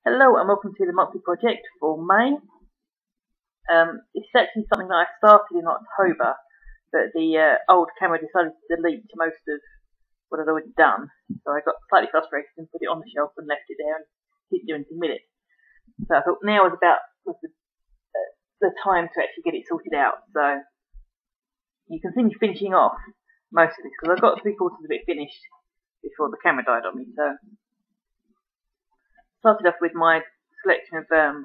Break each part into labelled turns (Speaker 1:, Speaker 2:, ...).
Speaker 1: Hello and welcome to the monthly project for May. It's actually something that I started in October, but the old camera decided to delete most of what I'd already done, so I got slightly frustrated and put it on the shelf and left it there and didn't do anything with it. So I thought now was the time to actually get it sorted out. So you can see me finishing off most of this because I got 3/4 of it finished before the camera died on me. So started off with my selection of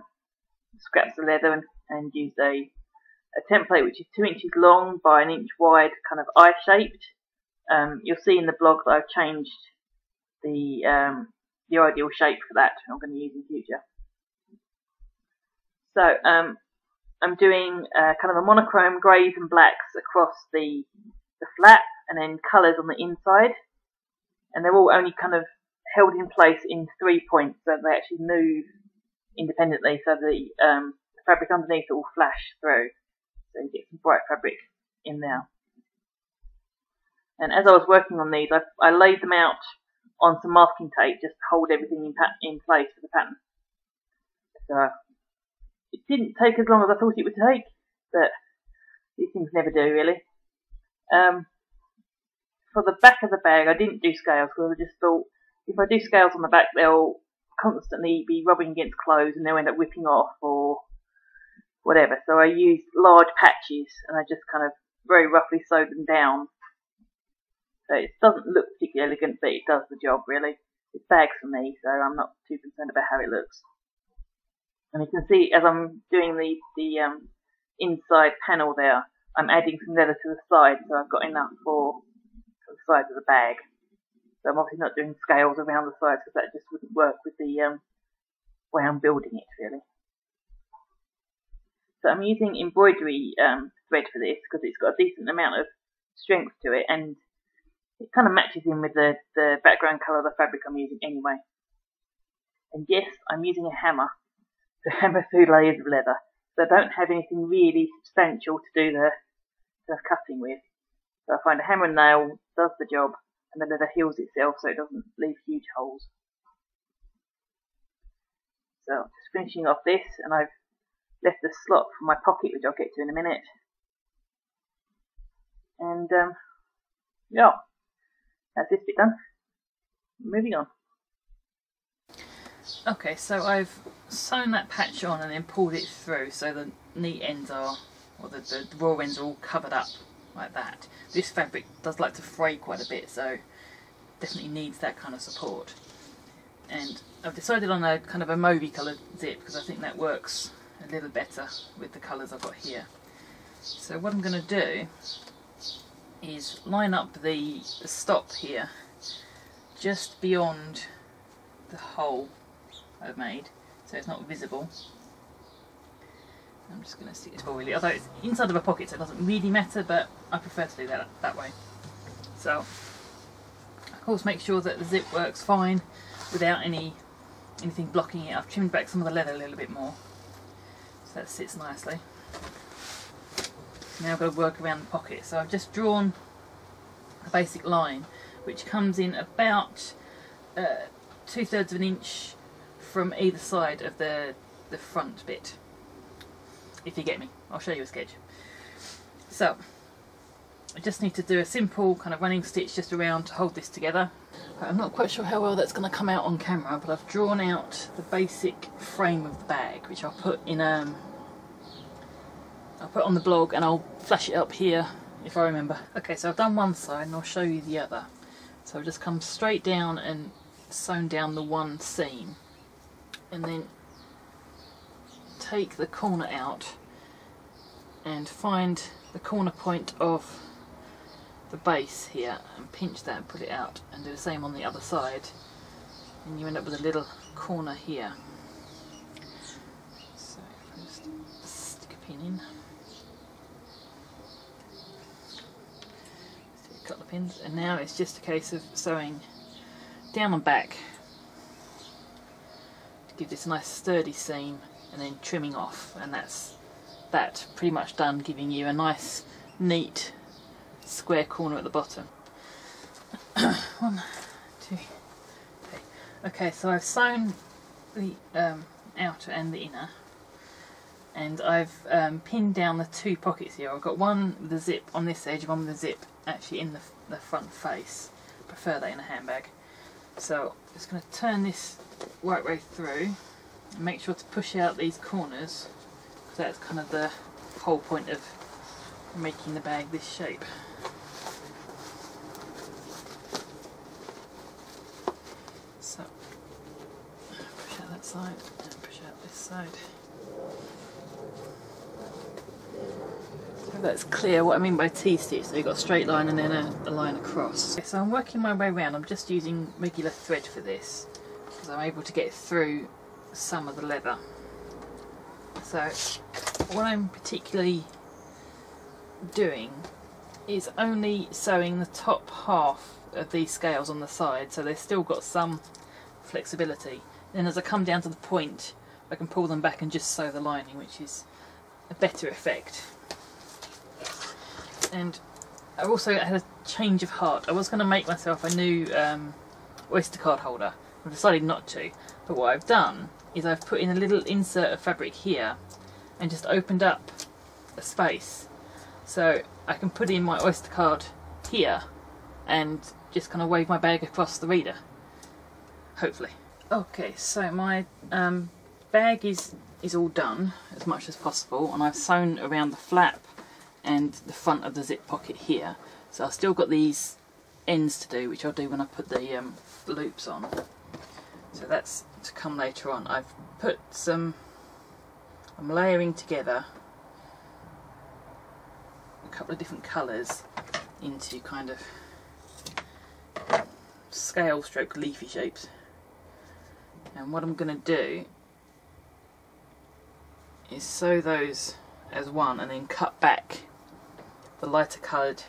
Speaker 1: scraps of leather and used a template which is 2 inches long by 1 inch wide, kind of eye shaped. You'll see in the blog that I've changed the ideal shape for that I'm going to use in future. So I'm doing kind of a monochrome greys and blacks across the flap, and then colours on the inside, and they're all only kind of held in place in 3 points, so they actually move independently, so the fabric underneath will flash through, so you get some bright fabric in there. And as I was working on these, I laid them out on some masking tape just to hold everything in place for the pattern. So it didn't take as long as I thought it would take, but these things never do really. For the back of the bag, I didn't do scales because I just thought if I do scales on the back, they'll constantly be rubbing against clothes and they'll end up whipping off or whatever. So I used large patches and I just kind of very roughly sewed them down. So it doesn't look particularly elegant, but it does the job really. It's bags for me, so I'm not too concerned about how it looks. And you can see as I'm doing the inside panel there, I'm adding some leather to the side, so I've got enough for the sides of the bag. So I'm obviously not doing scales around the sides because that just wouldn't work with the way I'm building it really. So I'm using embroidery thread for this because it's got a decent amount of strength to it, and it kind of matches in with the background colour of the fabric I'm using anyway. And yes, I'm using a hammer to hammer through layers of leather, so I don't have anything really substantial to do the cutting with. So I find a hammer and nail does the job, and the leather heals itself so it doesn't leave huge holes. So just finishing off this, and I've left a slot for my pocket, which I'll get to in a minute. And yeah, that's this bit done. Moving on.
Speaker 2: Okay, so I've sewn that patch on and then pulled it through so the neat ends are, or the raw ends are all covered up like that. This fabric does like to fray quite a bit, so definitely needs that kind of support. And I've decided on a kind of a mauvey coloured zip because I think that works a little better with the colours I've got here. So what I'm going to do is line up the stop here just beyond the hole I've made, so it's not visible. I'm just going to stick it forward, although it's inside of a pocket so it doesn't really matter, but I prefer to do that way. So of course make sure that the zip works fine without anything blocking it. I've trimmed back some of the leather a little bit more so that sits nicely. Now I've got to work around the pocket, so I've just drawn a basic line which comes in about 2/3 of an inch from either side of the front bit, if you get me. I'll show you a sketch. So I just need to do a simple kind of running stitch just around to hold this together. I'm not quite sure how well that's going to come out on camera, but I've drawn out the basic frame of the bag, which I'll put in I'll put on the blog and I'll flash it up here if I remember. Okay, so I've done one side and I'll show you the other. So I've just come straight down and sewn down the one seam, and then take the corner out and find the corner point of the base here and pinch that and put it out, and do the same on the other side, and you end up with a little corner here. So if I just stick a pin in, stick a couple of pins, and now it's just a case of sewing down and back to give this a nice sturdy seam, and then trimming off, and that's that pretty much done, giving you a nice neat square corner at the bottom. 1, 2, 3. Okay, so I've sewn the outer and the inner, and I've pinned down the two pockets here. I've got one with a zip on this edge, one with a zip actually in the front face. I prefer that in a handbag. So I'm just going to turn this right way through and make sure to push out these corners, because that's kind of the whole point of making the bag this shape. So push out that side and push out this side. So that's clear what I mean by T-stitch. So you've got a straight line and then a line across. Okay, so I'm working my way around. I'm just using regular thread for this because I'm able to get through some of the leather. So what I'm particularly doing is only sewing the top half of these scales on the side, so they've still got some flexibility. Then as I come down to the point, I can pull them back and just sew the lining, which is a better effect. And I also had a change of heart. I was going to make myself a new Oyster card holder. I've decided not to, but what I've done is I've put in a little insert of fabric here and just opened up a space so I can put in my Oyster card here and just kind of wave my bag across the reader, hopefully. Okay, so my bag is all done as much as possible, and I've sewn around the flap and the front of the zip pocket here. So I've still got these ends to do, which I'll do when I put the loops on. So that's to come later on. I've put some, I'm layering together a couple of different colours into kind of scale stroke leafy shapes. And what I'm going to do is sew those as one and then cut back the lighter coloured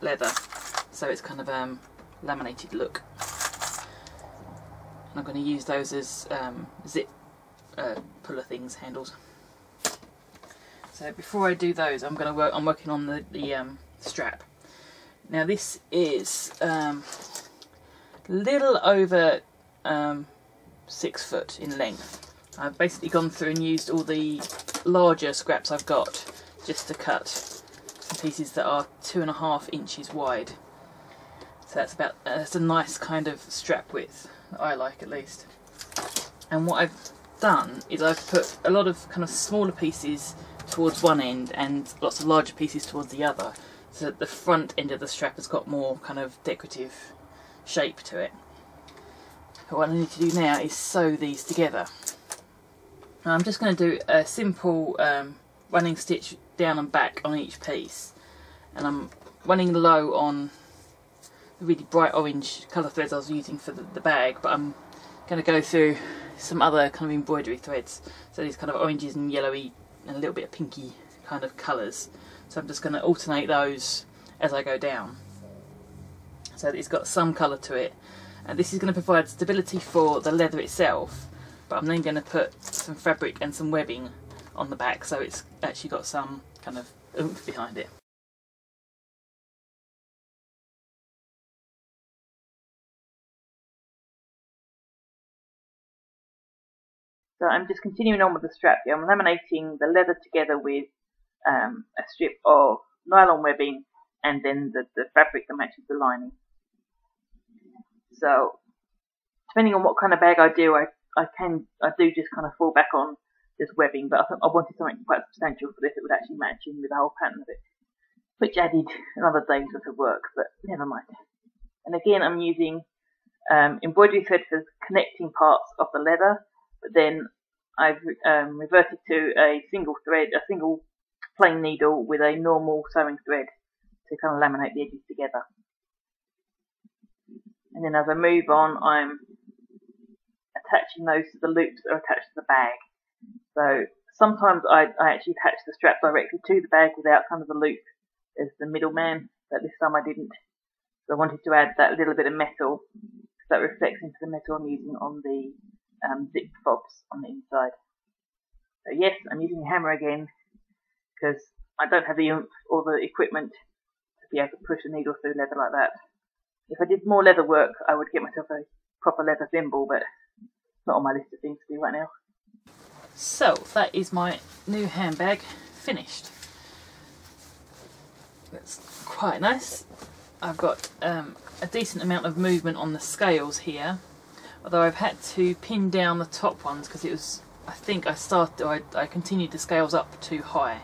Speaker 2: leather so it's kind of laminated look. And I'm going to use those as zip puller things, handles. So before I do those, I'm working on the strap. Now this is little over 6 foot in length. I've basically gone through and used all the larger scraps I've got just to cut some pieces that are 2.5 inches wide. So that's a nice kind of strap width that I like, at least. And what I've done is I've put a lot of kind of smaller pieces towards one end and lots of larger pieces towards the other, so that the front end of the strap has got more kind of decorative shape to it. But what I need to do now is sew these together. Now I'm just going to do a simple running stitch down and back on each piece, and I'm running low on the really bright orange colour threads I was using for the bag, but I'm going to go through some other kind of embroidery threads, so these kind of oranges and yellowy and a little bit of pinky kind of colours. So I'm just going to alternate those as I go down, so that it's got some colour to it. And this is going to provide stability for the leather itself, but I'm then going to put some fabric and some webbing on the back, so it's actually got some kind of oomph behind it.
Speaker 1: So I'm just continuing on with the strap here. I'm laminating the leather together with a strip of nylon webbing and then the fabric that matches the lining. So depending on what kind of bag I do, I do just kind of fall back on just webbing, but I wanted something quite substantial for this that would actually match in with the whole pattern of it, which added another day's worth of work, but never mind. And again, I'm using embroidery thread for connecting parts of the leather, but then I've reverted to a single plain needle with a normal sewing thread to kind of laminate the edges together. And then as I move on, I'm attaching those to the loops that are attached to the bag. So sometimes I actually attach the strap directly to the bag without kind of the loop as the middleman, but this time I didn't. So I wanted to add that little bit of metal that reflects into the metal I'm using on the zip fobs on the inside. So yes, I'm using a hammer again because I don't have the oomph or the equipment to be able to push a needle through leather like that. If I did more leather work, I would get myself a proper leather thimble, but It's not on my list of things to do right now.
Speaker 2: So that is my new handbag finished. It's quite nice. I've got a decent amount of movement on the scales here, although I've had to pin down the top ones because it was, I think I continued the scales up too high,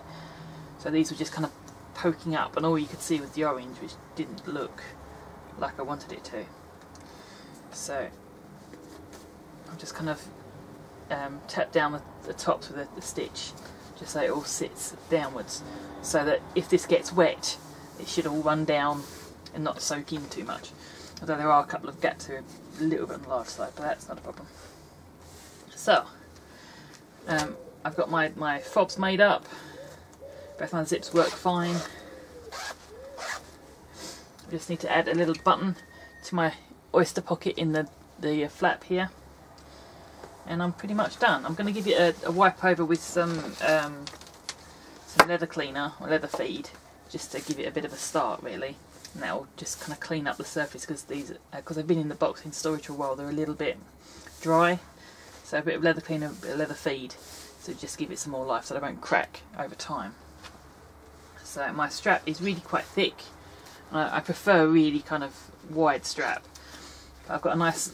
Speaker 2: so these were just kind of poking up, and all you could see was the orange, which didn't look like I wanted it to. So I've just kind of tapped down the tops with the stitch, just so it all sits downwards, so that if this gets wet it should all run down and not soak in too much. Although there are a couple of gaps here, a little bit on the large side, but that's not a problem. So I've got my fobs made up. Both my zips work fine. I just need to add a little button to my oyster pocket in the flap here, and I'm pretty much done. I'm going to give it a wipe over with some leather cleaner or leather feed, just to give it a bit of a start really, and that will just kind of clean up the surface, because they've been in the box in storage for a while, they're a little bit dry, so a bit of leather cleaner, a bit of leather feed, so just give it some more life so they won't crack over time. So my strap is really quite thick. I prefer a really kind of wide strap. I've got a nice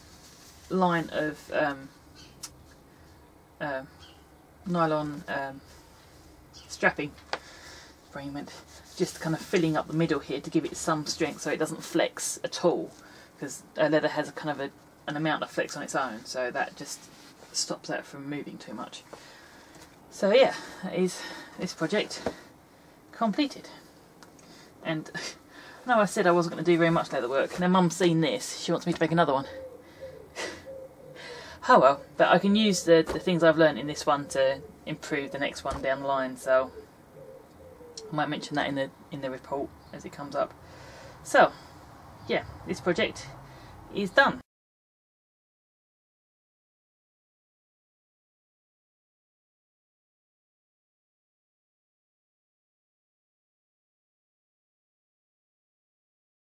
Speaker 2: line of nylon strapping, brain went, just kind of filling up the middle here to give it some strength so it doesn't flex at all, because leather has a kind of an amount of flex on its own, so that just stops that from moving too much. So yeah, that is this project completed. And I know I said I wasn't going to do very much leather work. Now Mum's seen this, she wants me to make another one. Oh well, but I can use the things I've learned in this one to improve the next one down the line, so I might mention that in the report as it comes up. So yeah, this project is done.